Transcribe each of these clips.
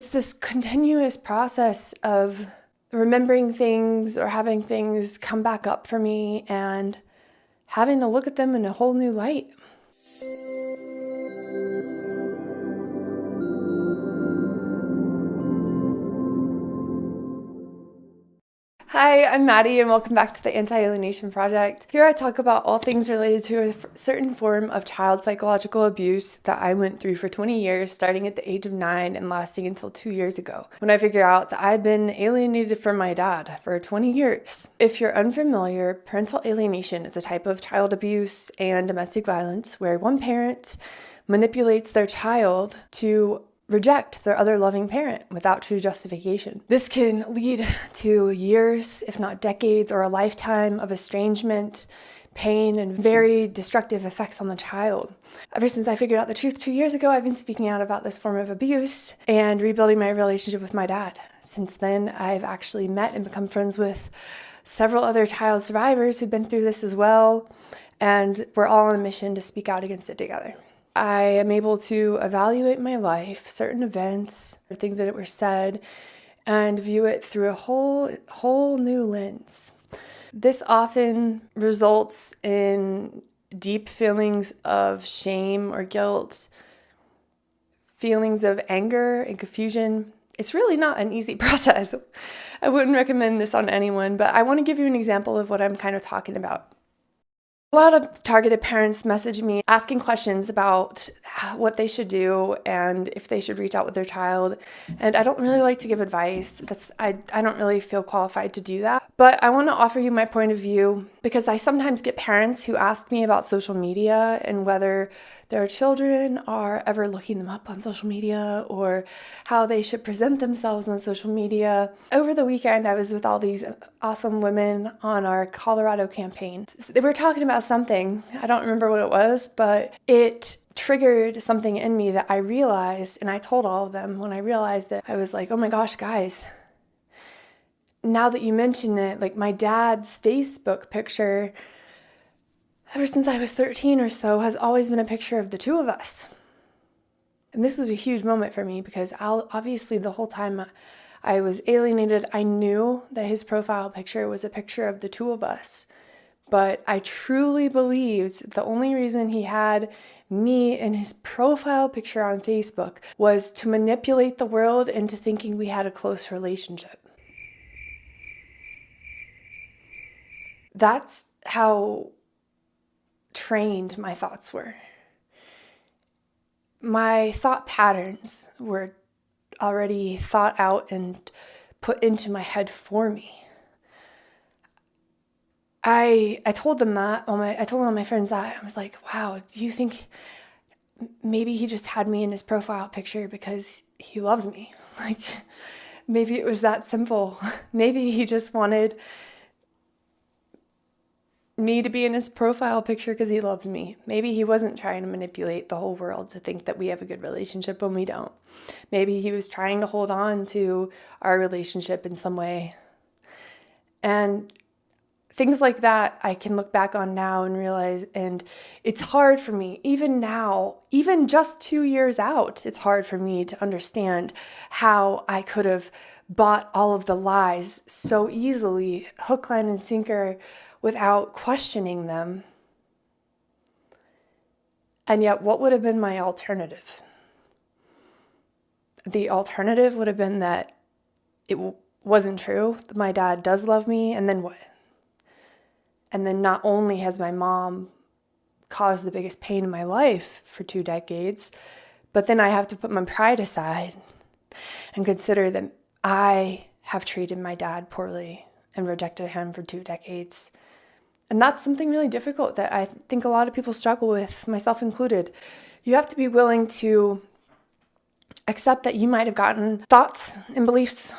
It's this continuous process of remembering things or having things come back up for me and having to look at them in a whole new light. Hi, I'm Maddie and welcome back to the Anti-Alienation Project. Here I talk about all things related to a certain form of child psychological abuse that I went through for 20 years, starting at the age of 9 and lasting until 2 years ago, when I figured out that I'd been alienated from my dad for 20 years. If you're unfamiliar, parental alienation is a type of child abuse and domestic violence where one parent manipulates their child to reject their other loving parent without true justification. This can lead to years, if not decades, or a lifetime of estrangement, pain, and very destructive effects on the child. Ever since I figured out the truth 2 years ago, I've been speaking out about this form of abuse and rebuilding my relationship with my dad. Since then, I've actually met and become friends with several other child survivors who've been through this as well, and we're all on a mission to speak out against it together. I am able to evaluate my life, certain events, or things that were said, and view it through a whole new lens. This often results in deep feelings of shame or guilt, feelings of anger and confusion. It's really not an easy process. I wouldn't recommend this on anyone, but I want to give you an example of what I'm kind of talking about. A lot of targeted parents message me asking questions about what they should do and if they should reach out with their child. And I don't really like to give advice. I don't really feel qualified to do that. But I want to offer you my point of view because I sometimes get parents who ask me about social media and whether their children are ever looking them up on social media or how they should present themselves on social media. Over the weekend, I was with all these awesome women on our Colorado campaign. They were talking about something. I don't remember what it was, but it triggered something in me that I realized, and I told all of them when I realized it. I was like, oh my gosh, guys, now that you mention it, like my dad's Facebook picture, ever since I was 13 or so, has always been a picture of the two of us. And this was a huge moment for me because obviously the whole time I was alienated, I knew that his profile picture was a picture of the two of us. But I truly believed the only reason he had me in his profile picture on Facebook was to manipulate the world into thinking we had a close relationship. That's how trained my thoughts were. My thought patterns were already thought out and put into my head for me. I told them that, I told all my friends that. I was like, wow, do you think maybe he just had me in his profile picture because he loves me? Like, maybe it was that simple. Maybe he just wanted me to be in his profile picture because he loves me. Maybe he wasn't trying to manipulate the whole world to think that we have a good relationship when we don't. Maybe he was trying to hold on to our relationship in some way. And things like that I can look back on now and realize, and it's hard for me, even now, even just 2 years out, it's hard for me to understand how I could have bought all of the lies so easily, hook, line, and sinker, without questioning them. And yet, what would have been my alternative? The alternative would have been that it wasn't true, that my dad does love me, and then what? And then not only has my mom caused the biggest pain in my life for 2 decades, but then I have to put my pride aside and consider that I have treated my dad poorly and rejected him for 2 decades. And that's something really difficult that I think a lot of people struggle with, myself included. You have to be willing to accept that you might have gotten thoughts and beliefs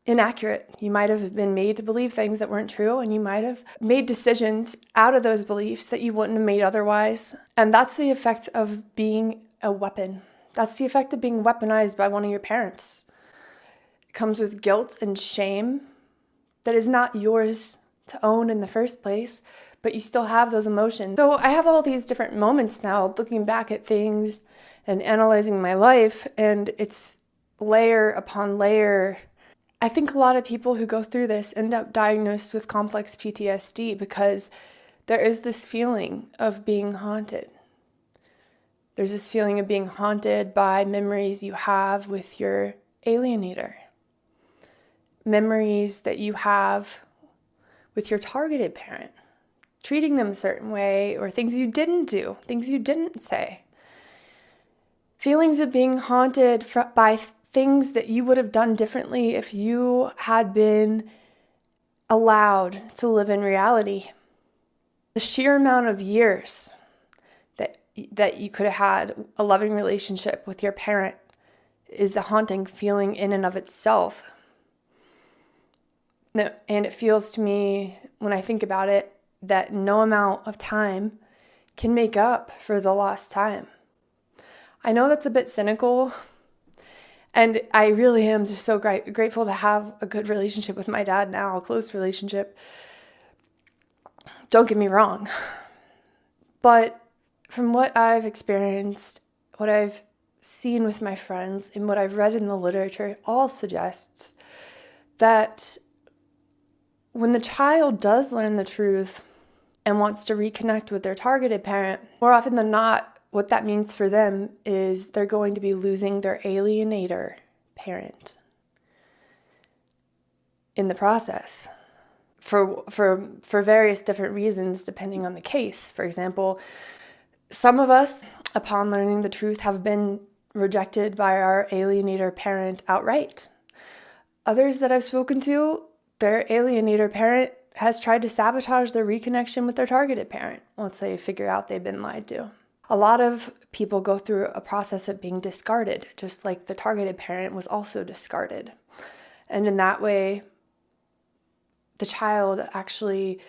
inaccurate. You might have been made to believe things that weren't true, and you might have made decisions out of those beliefs that you wouldn't have made otherwise. And that's the effect of being a weapon. That's the effect of being weaponized by one of your parents. It comes with guilt and shame that is not yours to own in the first place, but you still have those emotions. So I have all these different moments now looking back at things and analyzing my life, and it's layer upon layer. I think a lot of people who go through this end up diagnosed with complex PTSD because there is this feeling of being haunted. There's this feeling of being haunted by memories you have with your alienator, memories that you have with your targeted parent, treating them a certain way, or things you didn't do, things you didn't say. Feelings of being haunted by things that you would have done differently if you had been allowed to live in reality. The sheer amount of years that you could have had a loving relationship with your parent is a haunting feeling in and of itself. And it feels to me, when I think about it, that no amount of time can make up for the lost time. I know that's a bit cynical, and I really am just so grateful to have a good relationship with my dad now, a close relationship. Don't get me wrong. But from what I've experienced, what I've seen with my friends, and what I've read in the literature, it all suggests that when the child does learn the truth and wants to reconnect with their targeted parent, more often than not, what that means for them is they're going to be losing their alienator parent in the process for various different reasons, depending on the case. For example, some of us, upon learning the truth, have been rejected by our alienator parent outright. Others that I've spoken to, their alienator parent has tried to sabotage their reconnection with their targeted parent once they figure out they've been lied to. A lot of people go through a process of being discarded, just like the targeted parent was also discarded. And in that way, the child actually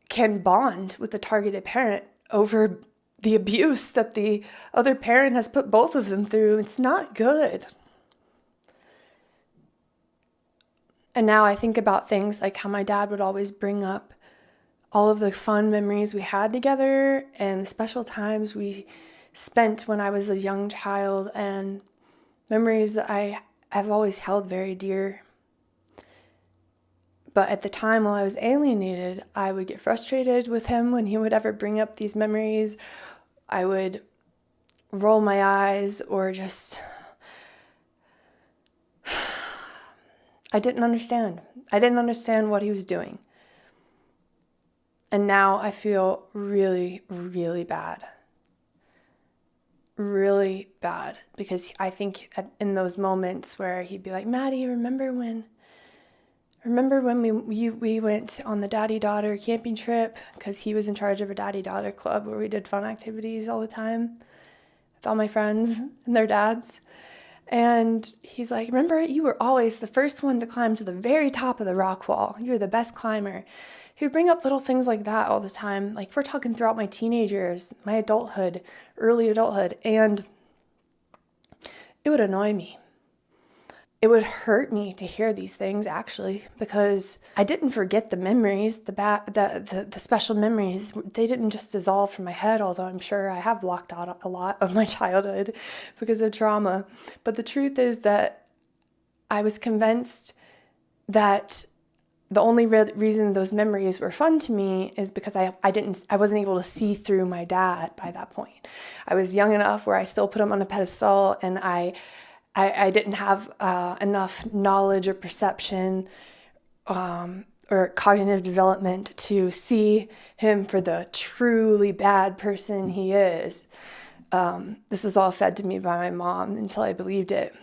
can bond with the targeted parent over the abuse that the other parent has put both of them through. It's not good. And now I think about things like how my dad would always bring up all of the fun memories we had together and the special times we spent when I was a young child, and memories that I have always held very dear. But at the time while I was alienated, I would get frustrated with him when he would ever bring up these memories. I would roll my eyes or just... I didn't understand. I didn't understand what he was doing. And now I feel really, really bad. Really bad. Because I think in those moments where he'd be like, Maddie, remember when we went on the daddy-daughter camping trip? Because he was in charge of a daddy-daughter club where we did fun activities all the time with all my friends and their dads. And he's like, remember, you were always the first one to climb to the very top of the rock wall. You were the best climber. He would bring up little things like that all the time. Like, we're talking throughout my teenage years, my adulthood, early adulthood. And it would annoy me. It would hurt me to hear these things, actually, because I didn't forget the memories, the special memories. They didn't just dissolve from my head, although I'm sure I have blocked out a lot of my childhood because of trauma. But the truth is that I was convinced that the only reason those memories were fun to me is because I wasn't able to see through my dad by that point. I was young enough where I still put him on a pedestal, and I didn't have enough knowledge or perception or cognitive development to see him for the truly bad person he is. This was all fed to me by my mom until I believed it.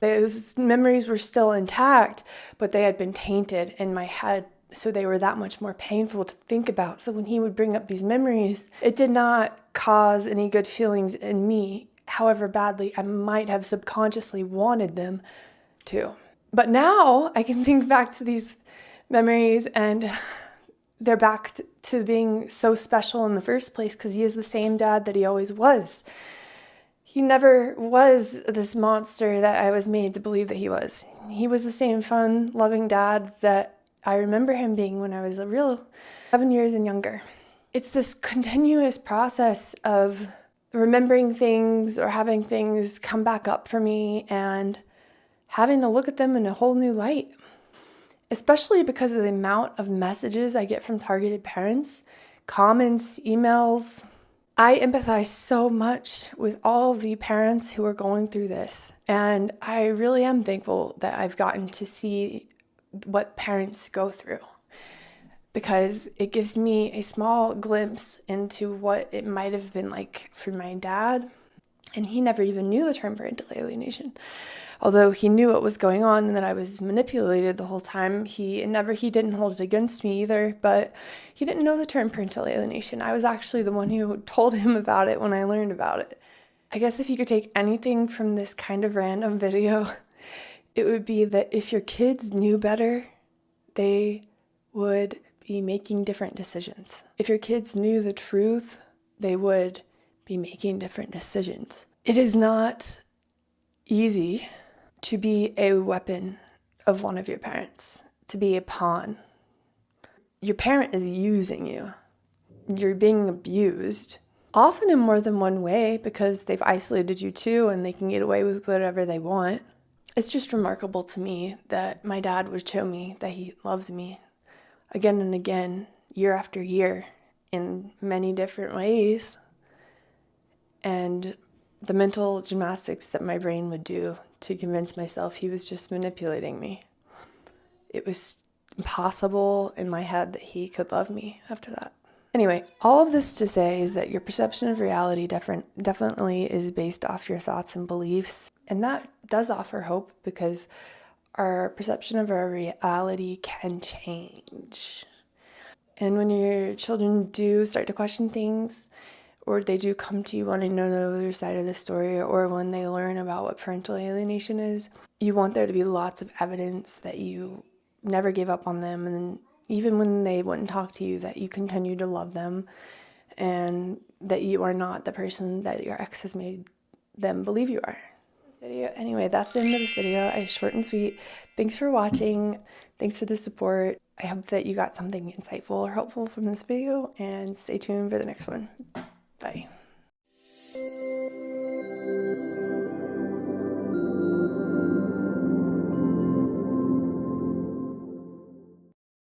Those memories were still intact, but they had been tainted in my head, so they were that much more painful to think about. So when he would bring up these memories, it did not cause any good feelings in me, however badly I might have subconsciously wanted them to. But now I can think back to these memories, and they're back to being so special in the first place because he is the same dad that he always was. He never was this monster that I was made to believe that he was. He was the same fun, loving dad that I remember him being when I was a real 7 years and younger. It's this continuous process of remembering things or having things come back up for me and having to look at them in a whole new light, especially because of the amount of messages I get from targeted parents, comments, emails. I empathize so much with all of the parents who are going through this, and I really am thankful that I've gotten to see what parents go through, because it gives me a small glimpse into what it might have been like for my dad. And he never even knew the term parental alienation. Although he knew what was going on and that I was manipulated the whole time, he didn't hold it against me either, but he didn't know the term parental alienation. I was actually the one who told him about it when I learned about it. I guess if you could take anything from this kind of random video, it would be that if your kids knew better, they would be making different decisions. If your kids knew the truth, they would be making different decisions. It is not easy to be a weapon of one of your parents, to be a pawn. Your parent is using you. You're being abused, often in more than one way, because they've isolated you too and they can get away with whatever they want. It's just remarkable to me that my dad would show me that he loved me again and again, year after year, in many different ways. And the mental gymnastics that my brain would do to convince myself he was just manipulating me. It was impossible in my head that he could love me after that. Anyway, all of this to say is that your perception of reality definitely is based off your thoughts and beliefs. And that does offer hope, because our perception of our reality can change. And when your children do start to question things, or they do come to you wanting to know the other side of the story, or when they learn about what parental alienation is, you want there to be lots of evidence that you never gave up on them, and then even when they wouldn't talk to you, that you continue to love them, and that you are not the person that your ex has made them believe you are. Anyway, that's the end of this video. Short and sweet. Thanks for watching. Thanks for the support. I hope that you got something insightful or helpful from this video, and stay tuned for the next one. Bye.